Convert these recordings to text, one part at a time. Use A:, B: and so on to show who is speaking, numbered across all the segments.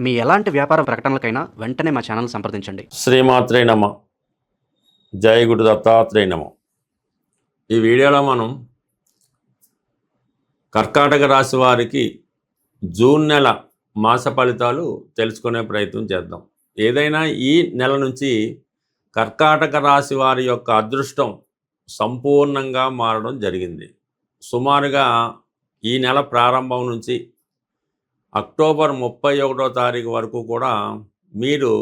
A: మీ ఎలాంటి వ్యాపార ప్రకటనలకైనా వెంటనే మా ఛానల్ సంప్రదించండి.
B: శ్రీమాత్రే నమ. జయ గురు దత్తాత్రేయ నమ. ఈ వీడియోలో మనం కర్కాటక రాశి వారికి జూన్ నెల మాస ఫలితాలు తెలుసుకునే ప్రయత్నం చేద్దాం. ఏదైనా ఈ నెల నుంచి కర్కాటక రాశి వారి యొక్క అదృష్టం సంపూర్ణంగా మారడం జరిగింది. సుమారుగా ఈ నెల ప్రారంభం నుంచి అక్టోబర్ 31వ తారీఖు వరకు కూడా మీరు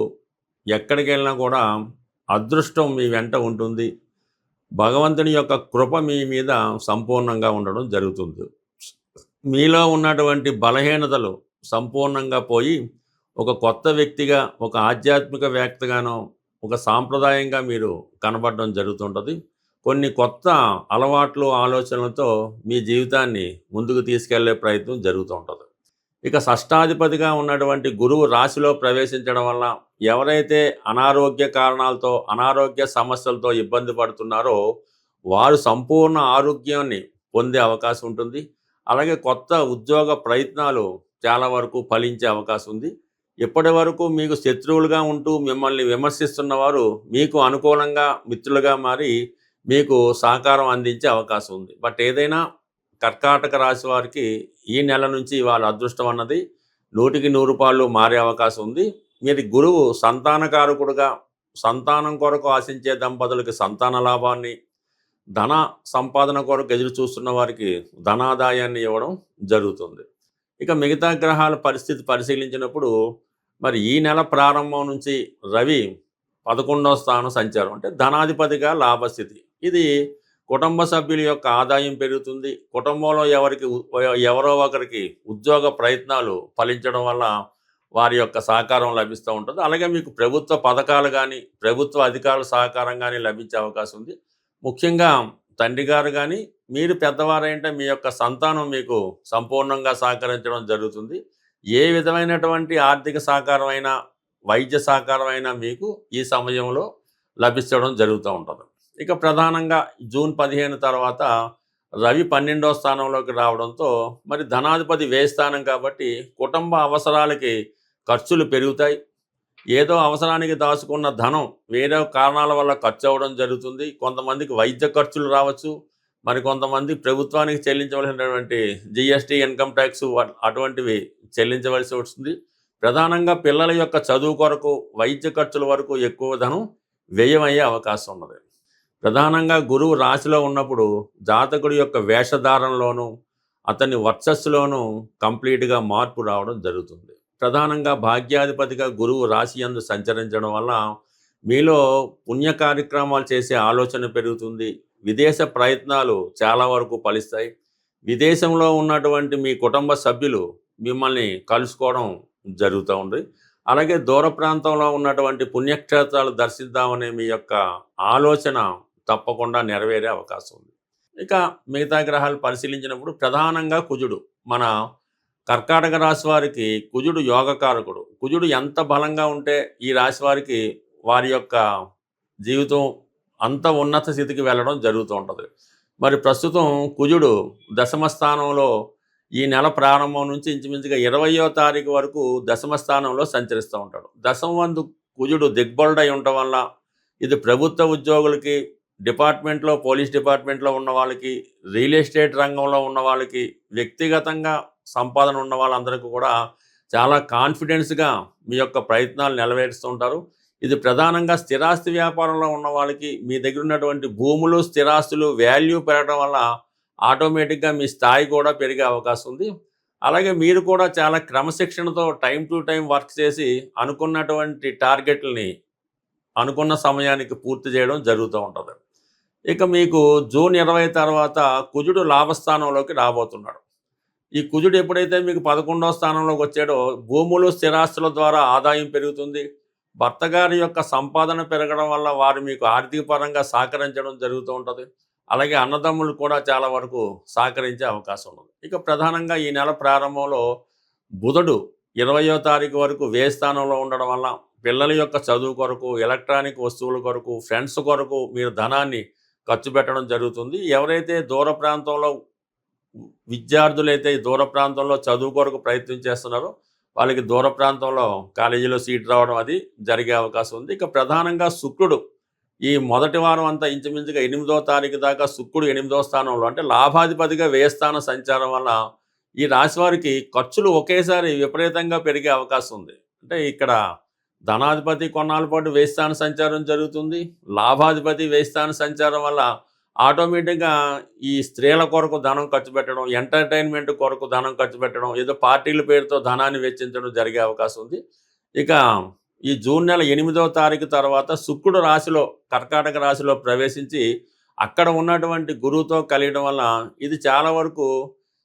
B: ఎక్కడికి వెళ్ళినా కూడా అదృష్టం మీ వెంట ఉంటుంది. భగవంతుని యొక్క కృప మీ మీద సంపూర్ణంగా ఉండడం జరుగుతుంది. మీలో ఉన్నటువంటి బలహీనతలు సంపూర్ణంగా పోయి ఒక కొత్త వ్యక్తిగా, ఒక ఆధ్యాత్మికవేత్తగానో, ఒక సాంప్రదాయంగా మీరు కనబడడం జరుగుతుంటుంది. కొన్ని కొత్త అలవాట్లు, ఆలోచనలతో మీ జీవితాన్ని ముందుకు తీసుకెళ్లే ప్రయత్నం జరుగుతూ ఉంటుంది. ఇక షష్టాధిపతిగా ఉన్నటువంటి గురువు రాశిలో ప్రవేశించడం వల్ల ఎవరైతే అనారోగ్య కారణాలతో, అనారోగ్య సమస్యలతో ఇబ్బంది పడుతున్నారో వారు సంపూర్ణ ఆరోగ్యాన్ని పొందే అవకాశం ఉంటుంది. అలాగే కొత్త ఉద్యోగ ప్రయత్నాలు చాలా వరకు ఫలించే అవకాశం ఉంది. ఇప్పటి వరకు మీకు శత్రువులుగా ఉంటూ మిమ్మల్ని విమర్శిస్తున్న వారు మీకు అనుకూలంగా మిత్రులుగా మారి మీకు సహకారం అందించే అవకాశం ఉంది. బట్ ఏదైనా కర్కాటక రాశి వారికి ఈ నెల నుంచి వాళ్ళ అదృష్టం అన్నది 100కి 100 మారే అవకాశం ఉంది. మీరు గురువు సంతానకారకుడుగా సంతానం కొరకు ఆశించే దంపతులకి సంతాన లాభాన్ని, ధన సంపాదన కొరకు ఎదురు చూస్తున్న వారికి ధనాదాయాన్ని ఇవ్వడం జరుగుతుంది. ఇక మిగతా గ్రహాల పరిస్థితి పరిశీలించినప్పుడు మరి ఈ నెల ప్రారంభం నుంచి రవి 11వ స్థానం సంచారం, అంటే ధనాధిపతిగా లాభస్థితి. ఇది కుటుంబ సభ్యుల యొక్క ఆదాయం పెరుగుతుంది. కుటుంబంలో ఎవరో ఒకరికి ఉద్యోగ ప్రయత్నాలు ఫలించడం వల్ల వారి యొక్క సహకారం లభిస్తూ ఉంటుంది. అలాగే మీకు ప్రభుత్వ పథకాలు కానీ, ప్రభుత్వ అధికారుల సహకారం కానీ లభించే అవకాశం ఉంది. ముఖ్యంగా తండ్రి గారు కానీ, మీరు పెద్దవారైతే మీ యొక్క సంతానం మీకు సంపూర్ణంగా సహకరించడం జరుగుతుంది. ఏ విధమైనటువంటి ఆర్థిక సహకారం అయినా, వైద్య సహకారం అయినా మీకు ఈ సమయంలో లభించడం జరుగుతూ ఉంటుంది. ఇక ప్రధానంగా జూన్ 15 తర్వాత రవి 12వ స్థానంలోకి రావడంతో మరి ధనాధిపతి వ్యయ స్థానం కాబట్టి కుటుంబ అవసరాలకి ఖర్చులు పెరుగుతాయి. ఏదో అవసరానికి దాచుకున్న ధనం వేరే కారణాల వల్ల ఖర్చు అవ్వడం జరుగుతుంది. కొంతమందికి వైద్య ఖర్చులు రావచ్చు, మరి కొంతమంది ప్రభుత్వానికి చెల్లించవలసినటువంటి జిఎస్టీ, ఇన్కమ్ ట్యాక్స్ అటువంటివి చెల్లించవలసి వస్తుంది. ప్రధానంగా పిల్లల యొక్క చదువు కొరకు, వైద్య ఖర్చుల వరకు ఎక్కువ ధనం వ్యయమయ్యే అవకాశం ఉన్నది. ప్రధానంగా గురువు రాశిలో ఉన్నప్పుడు జాతకుడి యొక్క వేషధారణలోనూ, అతని వర్చస్సులోనూ కంప్లీట్గా మార్పు రావడం జరుగుతుంది. ప్రధానంగా భాగ్యాధిపతిగా గురువు రాశి యందు సంచరించడం వల్ల మీలో పుణ్య కార్యక్రమాలు చేసే ఆలోచన పెరుగుతుంది. విదేశ ప్రయత్నాలు చాలా వరకు ఫలిస్తాయి. విదేశంలో ఉన్నటువంటి మీ కుటుంబ సభ్యులు మిమ్మల్ని కలుసుకోవడం జరుగుతూ ఉంది. అలాగే దూర ప్రాంతంలో ఉన్నటువంటి పుణ్యక్షేత్రాలు దర్శిద్దామనే మీ యొక్క ఆలోచన తప్పకుండా నెరవేరే అవకాశం ఉంది. ఇక మిగతా గ్రహాలు పరిశీలించినప్పుడు ప్రధానంగా కుజుడు, మన కర్కాటక రాశి వారికి కుజుడు యోగకారకుడు. కుజుడు ఎంత బలంగా ఉంటే ఈ రాశి వారికి వారి యొక్క జీవితం అంత ఉన్నత స్థితికి వెళ్ళడం జరుగుతూ ఉంటుంది. మరి ప్రస్తుతం కుజుడు దశమ స్థానంలో ఈ నెల ప్రారంభం నుంచి ఇంచుమించుగా 20వ తారీఖు వరకు దశమ స్థానంలో సంచరిస్తూ ఉంటాడు. దశమ వందు కుజుడు దిగ్బలుడై ఉండటం వల్ల ఇది ప్రభుత్వ ఉద్యోగులకి, డిపార్ట్మెంట్లో, పోలీస్ డిపార్ట్మెంట్లో ఉన్న వాళ్ళకి, రియల్ ఎస్టేట్ రంగంలో ఉన్న వాళ్ళకి, వ్యక్తిగతంగా సంపాదన ఉన్న వాళ్ళందరికీ కూడా చాలా కాన్ఫిడెన్స్గా మీ యొక్క ప్రయత్నాలు నెరవేరుస్తూ ఉంటారు. ఇది ప్రధానంగా స్థిరాస్తి వ్యాపారంలో ఉన్న వాళ్ళకి మీ దగ్గర ఉన్నటువంటి భూములు, స్థిరాస్తులు వాల్యూ పెరగడం వల్ల ఆటోమేటిక్గా మీ స్థాయి కూడా పెరిగే అవకాశం ఉంది. అలాగే మీరు కూడా చాలా క్రమశిక్షణతో టైం టు టైం వర్క్ చేసి అనుకున్నటువంటి టార్గెట్లని అనుకున్న సమయానికి పూర్తి చేయడం జరుగుతూ ఉంటుంది. ఇక మీకు జూన్ 20 తర్వాత కుజుడు లాభస్థానంలోకి రాబోతున్నాడు. ఈ కుజుడు ఎప్పుడైతే మీకు 11వ స్థానంలోకి వచ్చాడో భూములు, స్థిరాస్తుల ద్వారా ఆదాయం పెరుగుతుంది. భర్త గారి యొక్క సంపాదన పెరగడం వల్ల వారు మీకు ఆర్థిక పరంగా సహకరించడం జరుగుతూ ఉంటుంది. అలాగే అన్నదమ్ములు కూడా చాలా వరకు సహకరించే అవకాశం ఉంది. ఇక ప్రధానంగా ఈ నెల ప్రారంభంలో బుధుడు 20వ తారీఖు వరకు వ్యయ స్థానంలో ఉండడం వల్ల పిల్లల యొక్క చదువు కొరకు, ఎలక్ట్రానిక్ వస్తువుల కొరకు, ఫ్రెండ్స్ కొరకు మీరు ధనాన్ని ఖర్చు పెట్టడం జరుగుతుంది. ఎవరైతే దూర ప్రాంతంలో విద్యార్థులైతే దూర ప్రాంతంలో చదువు కొరకు ప్రయత్నం చేస్తున్నారో వాళ్ళకి దూర ప్రాంతంలో కాలేజీలో సీట్ రావడం అది జరిగే అవకాశం ఉంది. ఇక ప్రధానంగా శుక్రుడు ఈ మొదటి వారం అంతా ఇంచుమించుగా 8వ తారీఖు దాకా శుక్రుడు 8వ స్థానంలో అంటే లాభాధిపతిగా వ్యయస్థాన సంచారం వల్ల ఈ రాశి వారికి ఖర్చులు ఒకేసారి విపరీతంగా పెరిగే అవకాశం ఉంది. అంటే ఇక్కడ ధనాధిపతి కొన్నాళ్ళ పాటు వ్యయస్థాన సంచారం జరుగుతుంది. లాభాధిపతి వ్యయస్థాన సంచారం వల్ల ఆటోమేటిక్గా ఈ స్త్రీల కొరకు ధనం ఖర్చు పెట్టడం, ఎంటర్టైన్మెంట్ కొరకు ధనం ఖర్చు పెట్టడం, ఏదో పార్టీల పేరుతో ధనాన్ని వెచ్చించడం జరిగే అవకాశం ఉంది. ఇక ఈ జూన్ నెల 8వ తారీఖు తర్వాత శుక్రుడు రాశిలో కర్కాటక రాశిలో ప్రవేశించి అక్కడ ఉన్నటువంటి గురువుతో కలియడం వల్ల ఇది చాలా వరకు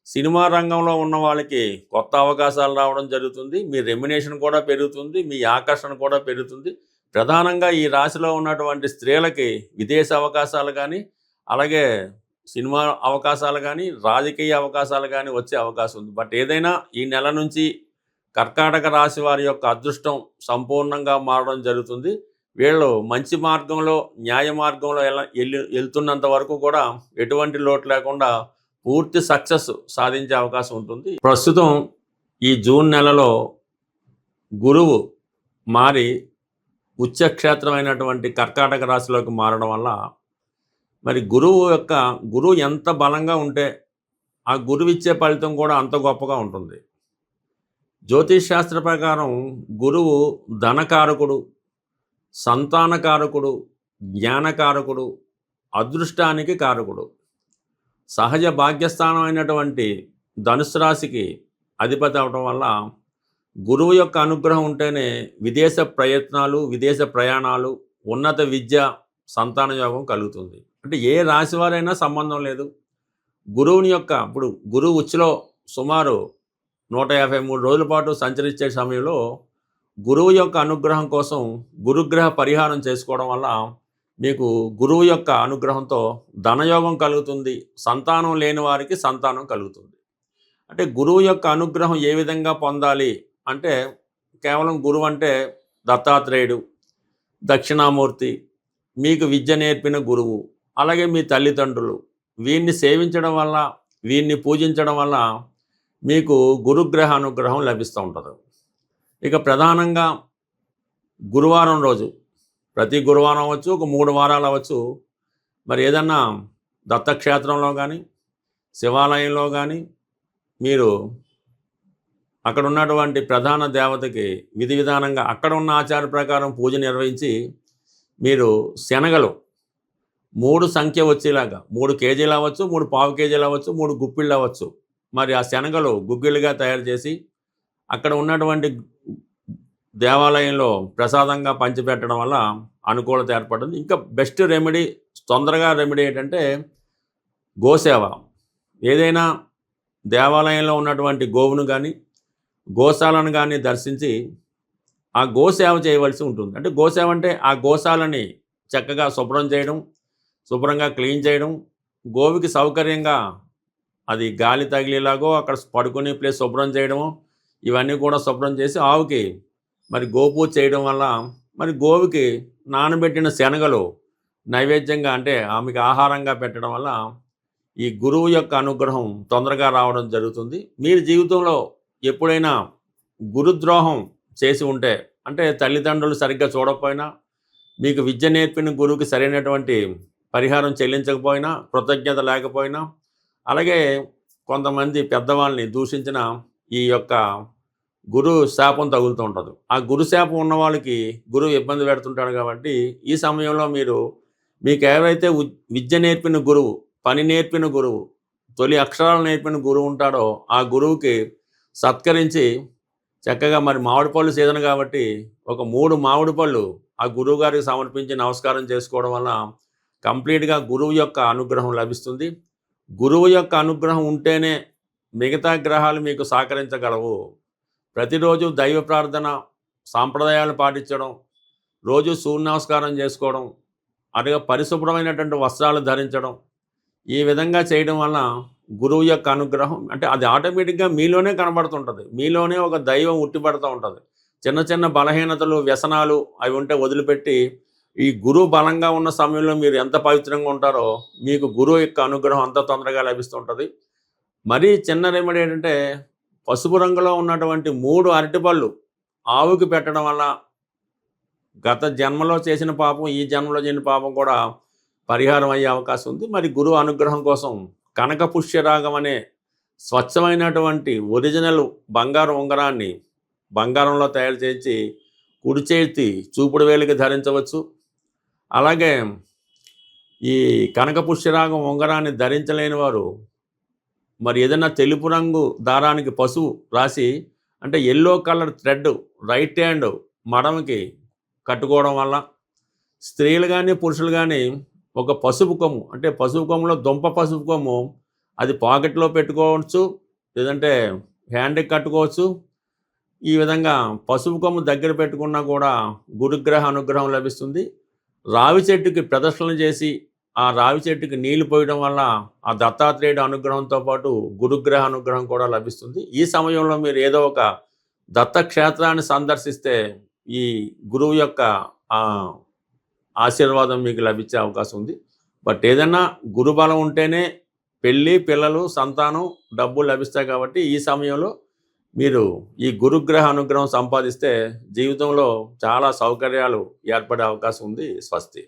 B: సినిమా రంగంలో ఉన్న వాళ్ళకి కొత్త అవకాశాలు రావడం జరుగుతుంది. మీ రెమ్యునేషన్ కూడా పెరుగుతుంది, మీ ఆకర్షణ కూడా పెరుగుతుంది. ప్రధానంగా ఈ రాశిలో ఉన్నటువంటి స్త్రీలకి విదేశ అవకాశాలు కానీ, అలాగే సినిమా అవకాశాలు కానీ, రాజకీయ అవకాశాలు కానీ వచ్చే అవకాశం ఉంది. బట్ ఏదైనా ఈ నెల నుంచి కర్కాటక రాశి వారి యొక్క అదృష్టం సంపూర్ణంగా మారడం జరుగుతుంది. వీళ్ళు మంచి మార్గంలో, న్యాయ మార్గంలో వెళ్తున్నంత వరకు కూడా ఎటువంటి లోటు లేకుండా పూర్తి సక్సెస్ సాధించే అవకాశం ఉంటుంది. ప్రస్తుతం ఈ జూన్ నెలలో గురువు మారి ఉచ్చక్షేత్రమైనటువంటి కర్కాటక రాశిలోకి మారడం వల్ల మరి గురువు ఎంత బలంగా ఉంటే ఆ గురువు ఇచ్చే ఫలితం కూడా అంత గొప్పగా ఉంటుంది. జ్యోతిష్ శాస్త్ర ప్రకారం గురువు ధనకారకుడు, సంతానకారకుడు, జ్ఞానకారకుడు, అదృష్టానికి కారకుడు. సహజ భాగ్యస్థానం అయినటువంటి ధనుసు రాశికి అధిపతి అవడం వల్ల గురువు యొక్క అనుగ్రహం ఉంటేనే విదేశ ప్రయత్నాలు, విదేశ ప్రయాణాలు, ఉన్నత విద్య, సంతాన యోగం కలుగుతుంది. అంటే ఏ రాశి వారైనా సంబంధం లేదు. గురువుని యొక్క ఇప్పుడు గురువు ఉచ్చులో సుమారు 153 రోజుల పాటు సంచరించే సమయంలో గురువు యొక్క అనుగ్రహం కోసం గురుగ్రహ పరిహారం చేసుకోవడం వల్ల మీకు గురువు యొక్క అనుగ్రహంతో ధనయోగం కలుగుతుంది. సంతానం లేని వారికి సంతానం కలుగుతుంది. అంటే గురువు యొక్క అనుగ్రహం ఏ విధంగా పొందాలి అంటే కేవలం గురువు అంటే దత్తాత్రేయుడు, దక్షిణామూర్తి, మీకు విద్య నేర్పిన గురువు, అలాగే మీ తల్లిదండ్రులు, వీరిని సేవించడం వల్ల, వీరిని పూజించడం వల్ల మీకు గురుగ్రహ అనుగ్రహం లభిస్తూ ఉంటుంది. ఇక ప్రధానంగా గురువారం రోజు, ప్రతి గురువారం అవ్వచ్చు, ఒక 3 వారాలు అవ్వచ్చు, మరి ఏదన్నా దత్తక్షేత్రంలో కానీ, శివాలయంలో కానీ మీరు అక్కడ ఉన్నటువంటి ప్రధాన దేవతకి విధి విధానంగా అక్కడ ఉన్న ఆచార ప్రకారం పూజ నిర్వహించి మీరు శనగలు 3 సంఖ్య వచ్చేలాగా 3 కేజీలు అవ్వచ్చు, 3 పావు కేజీలు అవ్వచ్చు, 3 గుప్పిళ్ళు అవ్వచ్చు, మరి ఆ శనగలు గుగ్గిళ్ళుగా తయారు చేసి అక్కడ ఉన్నటువంటి దేవాలయంలో ప్రసాదంగా పంచిపెట్టడం వల్ల అనుకూలత ఏర్పడుతుంది. ఇంకా బెస్ట్ రెమెడీ, తొందరగా రెమెడీ ఏంటంటే గోసేవ. ఏదైనా దేవాలయంలో ఉన్నటువంటి గోవును కానీ, గోశాలను కానీ దర్శించి ఆ గోసేవ చేయవలసి ఉంటుంది. అంటే గోసేవ అంటే ఆ గోశాలని చక్కగా శుభ్రం చేయడం, శుభ్రంగా క్లీన్ చేయడం, గోవుకి సౌకర్యంగా అది గాలి తగిలేలాగో అక్కడ పడుకునే ప్లేస్ శుభ్రం చేయడము, ఇవన్నీ కూడా శుభ్రం చేసి ఆవుకి మరి గోపూజ చేయడం వల్ల మరి గోవుకి నానబెట్టిన శనగలు నైవేద్యంగా అంటే ఆమెకి ఆహారంగా పెట్టడం వల్ల ఈ గురువు యొక్క అనుగ్రహం తొందరగా రావడం జరుగుతుంది. మీరు జీవితంలో ఎప్పుడైనా గురుద్రోహం చేసి ఉంటే, అంటే తల్లిదండ్రులు సరిగ్గా చూడకపోయినా, మీకు విద్య నేర్పిన గురువుకి సరైనటువంటి పరిహారం చెల్లించకపోయినా, కృతజ్ఞత లేకపోయినా, అలాగే కొంతమంది పెద్దవాళ్ళని దూషించిన ఈ యొక్క గురు శాపం తగులుతూ ఉంటుంది. ఆ గురు శాపం ఉన్న వాళ్ళకి గురువు ఇబ్బంది పెడుతుంటాడు. కాబట్టి ఈ సమయంలో మీకు ఎవరైతే విద్య నేర్పిన గురువు, పని నేర్పిన గురువు, తొలి అక్షరాలు నేర్పిన గురువు ఉంటాడో ఆ గురువుకి సత్కరించి చక్కగా మరి మామిడి పళ్ళు సీజన్ కాబట్టి ఒక 3 మామిడి పళ్ళు ఆ గురువు గారికి సమర్పించి నమస్కారం చేసుకోవడం వల్ల కంప్లీట్గా గురువు యొక్క అనుగ్రహం లభిస్తుంది. గురువు యొక్క అనుగ్రహం ఉంటేనే మిగతా గ్రహాలు మీకు సహకరించగలవు. ప్రతిరోజు దైవ ప్రార్థన, సాంప్రదాయాలు పాటించడం, రోజు సూర్య నమస్కారం చేసుకోవడం, అలాగే పరిశుభ్రమైనటువంటి వస్త్రాలు ధరించడం, ఈ విధంగా చేయడం వల్ల గురువు యొక్క అనుగ్రహం అంటే అది ఆటోమేటిక్గా మీలోనే కనబడుతుంటుంది. మీలోనే ఒక దైవం ఉట్టిపడుతూ ఉంటుంది. చిన్న చిన్న బలహీనతలు, వ్యసనాలు అవి ఉంటే వదిలిపెట్టి ఈ గురువు బలంగా ఉన్న సమయంలో మీరు ఎంత పవిత్రంగా ఉంటారో మీకు గురువు యొక్క అనుగ్రహం అంత తొందరగా లభిస్తుంటుంది. మరీ చిన్న రెమెడీ ఏంటంటే పసుపు రంగులో ఉన్నటువంటి 3 అరటిపళ్ళు ఆవుకి పెట్టడం వల్ల గత జన్మలో చేసిన పాపం, ఈ జన్మలో చేసిన పాపం కూడా పరిహారం అయ్యే అవకాశం ఉంది. మరి గురువు అనుగ్రహం కోసం కనక పుష్యరాగం అనే స్వచ్ఛమైనటువంటి ఒరిజినల్ బంగారు ఉంగరాన్ని బంగారంలో తయారు చేసి కుడి చేతి చూపుడు వేలికి ధరించవచ్చు. అలాగే ఈ కనక పుష్యరాగం ఉంగరాన్ని ధరించలేని వారు మరి ఏదైనా తెలుపు రంగు దారానికి పసుపు రాసి, అంటే yellow colour thread right hand మడమకి కట్టుకోవడం వల్ల, స్త్రీలు కానీ పురుషులు కానీ ఒక పసుపు కొమ్ము, అంటే పసుపు కొమ్ములో దుంప పసుపు కొమ్ము, అది పాకెట్లో పెట్టుకోవచ్చు, లేదంటే హ్యాండ్కి కట్టుకోవచ్చు. ఈ విధంగా పసుపు కొమ్ము దగ్గర పెట్టుకున్నా కూడా గురుగ్రహ అనుగ్రహం లభిస్తుంది. రావి చెట్టుకి ప్రదర్శనలు చేసి ఆ రావి చెట్టుకి నీళ్లు పోయడం వల్ల ఆ దత్తాత్రేయుడు అనుగ్రహంతో పాటు గురుగ్రహ అనుగ్రహం కూడా లభిస్తుంది. ఈ సమయంలో మీరు ఏదో ఒక దత్తక్షేత్రాన్ని సందర్శిస్తే ఈ గురువు యొక్క ఆశీర్వాదం మీకు లభించే అవకాశం ఉంది. బట్ ఏదైనా గురుబలం ఉంటేనే పెళ్ళి, పిల్లలు, సంతానం, డబ్బు లభిస్తాయి. కాబట్టి ఈ సమయంలో మీరు ఈ గురుగ్రహ అనుగ్రహం సంపాదిస్తే జీవితంలో చాలా సౌకర్యాలు ఏర్పడే అవకాశం ఉంది. స్వస్తి.